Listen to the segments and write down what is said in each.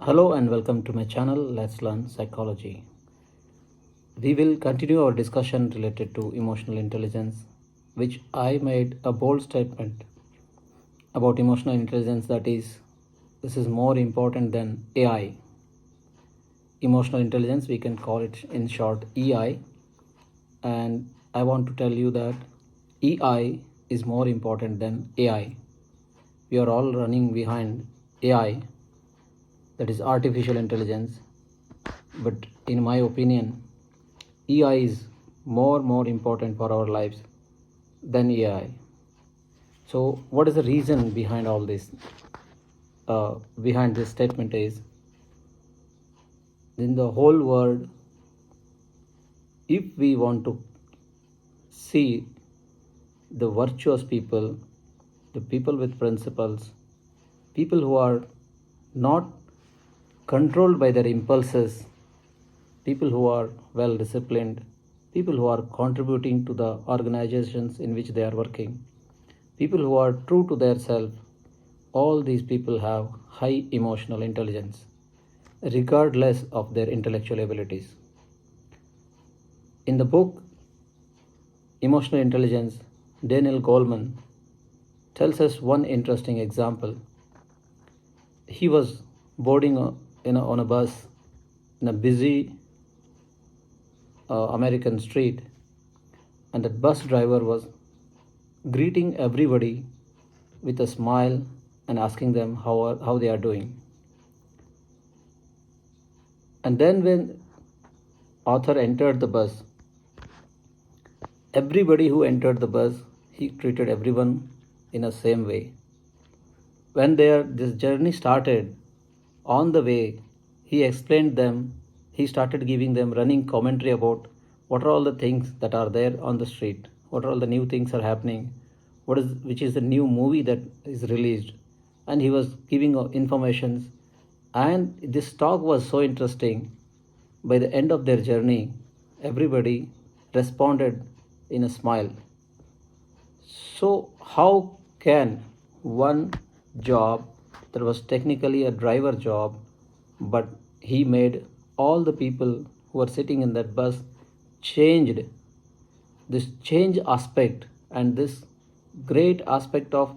Hello and welcome to my channel. Let's learn psychology. We will continue our discussion related to emotional intelligence, which I made a bold statement about emotional intelligence, that is, this is more important than AI. Emotional intelligence, we can call it in short EI, and I want to tell you that EI is more important than AI. We are all running behind AI, that is artificial intelligence, but in my opinion EI is more important for our lives than AI. So what is the reason behind all this? Behind this statement is, in the whole world, if we want to see the virtuous people, the people with principles, people who are not controlled by their impulses, people who are well disciplined, people who are contributing to the organizations in which they are working, people who are true to their self, all these people have high emotional intelligence, regardless of their intellectual abilities. In the book Emotional Intelligence, Daniel Goleman tells us one interesting example. He was boarding on a bus in a busy American street, and that bus driver was greeting everybody with a smile and asking them how they are doing. And then when author entered the bus, everybody who entered the bus, he treated everyone in the same way. When this journey started, on the way, he explained them, he started giving them running commentary about what are all the things that are there on the street, what are all the new things are happening, which is the new movie that is released, and he was giving informations. And this talk was so interesting. By the end of their journey, everybody responded in a smile. So how can one job that was technically a driver job, but he made all the people who were sitting in that bus changed, this change aspect and this great aspect of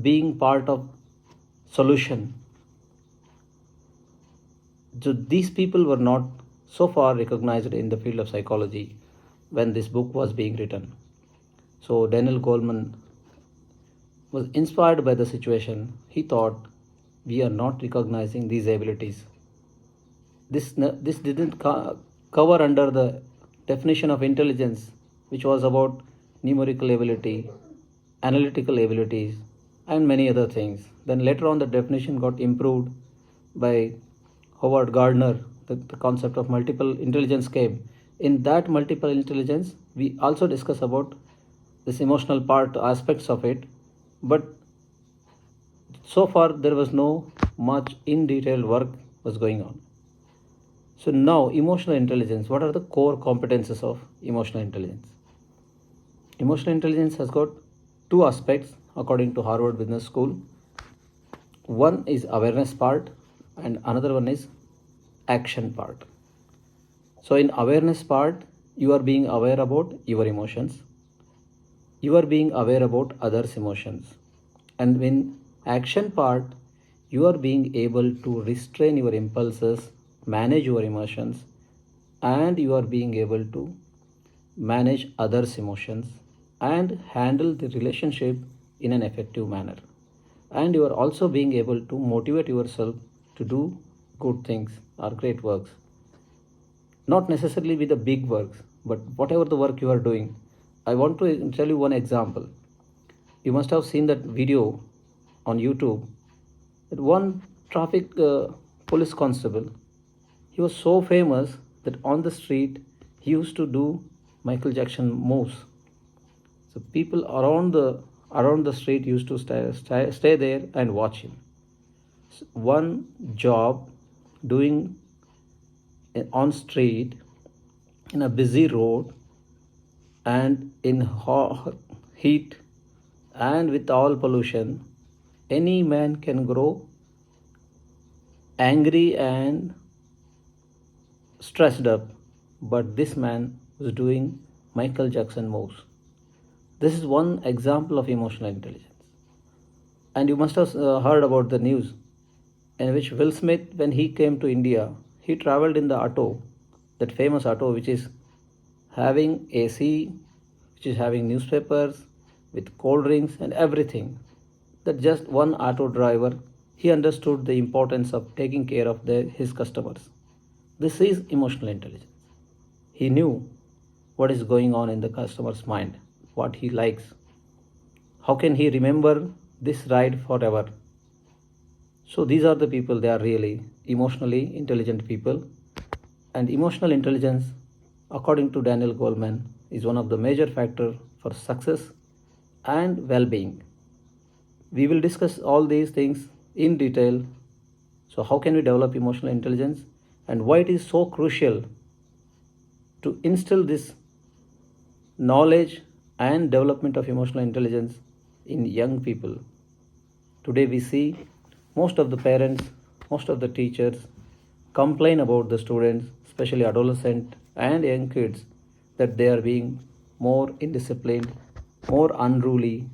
being part of solution. So these people were not so far recognized in the field of psychology when this book was being written. So Daniel Goleman was inspired by the situation. He thought, we are not recognizing these abilities. This didn't cover under the definition of intelligence, which was about numerical ability, analytical abilities, and many other things. Then later on, the definition got improved by Howard Gardner. The concept of multiple intelligence came. In that multiple intelligence, we also discuss about this emotional part aspects of it, but so far there was no much in detailed work was going on. So now, emotional intelligence, what are the core competences of emotional intelligence? Emotional intelligence has got two aspects according to Harvard Business School. One is awareness part and another one is action part. So in awareness part, you are being aware about your emotions, you are being aware about others' emotions, and in action part, you are being able to restrain your impulses, manage your emotions, and you are being able to manage others' emotions and handle the relationship in an effective manner. And you are also being able to motivate yourself to do good things or great works. Not necessarily with the big works, but whatever the work you are doing. I want to tell you one example. You must have seen that video on YouTube. That one traffic police constable, he was so famous that on the street he used to do Michael Jackson moves. So people around the street used to stay there and watch him. So one job doing on street in a busy road and in heat and with all pollution, any man can grow angry and stressed up, but this man was doing Michael Jackson moves. This is one example of emotional intelligence. And you must have heard about the news in which Will Smith, when he came to India, he traveled in the auto, that famous auto which is having AC, which is having newspapers with cold drinks and everything. That just one auto driver, he understood the importance of taking care of his customers. This is emotional intelligence. He knew what is going on in the customer's mind, what he likes. How can he remember this ride forever? So these are the people, they are really emotionally intelligent people. And emotional intelligence, according to Daniel Goleman, is one of the major factors for success and well-being. We will discuss all these things in detail. So how can we develop emotional intelligence and why it is so crucial to instill this knowledge and development of emotional intelligence in young people. Today we see most of the parents, most of the teachers complain about the students, especially adolescent and young kids, that they are being more indisciplined, more unruly,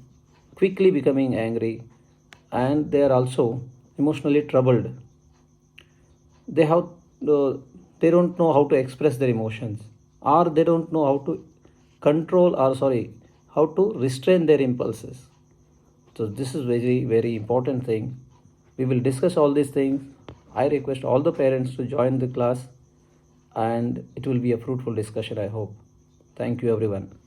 quickly becoming angry, and they are also emotionally troubled. They have they don't know how to express their emotions, or they don't know how to control, or sorry, how to restrain their impulses. So this is very important thing. We will discuss all these things. I request all the parents to join the class, and it will be a fruitful discussion, I hope. Thank you everyone.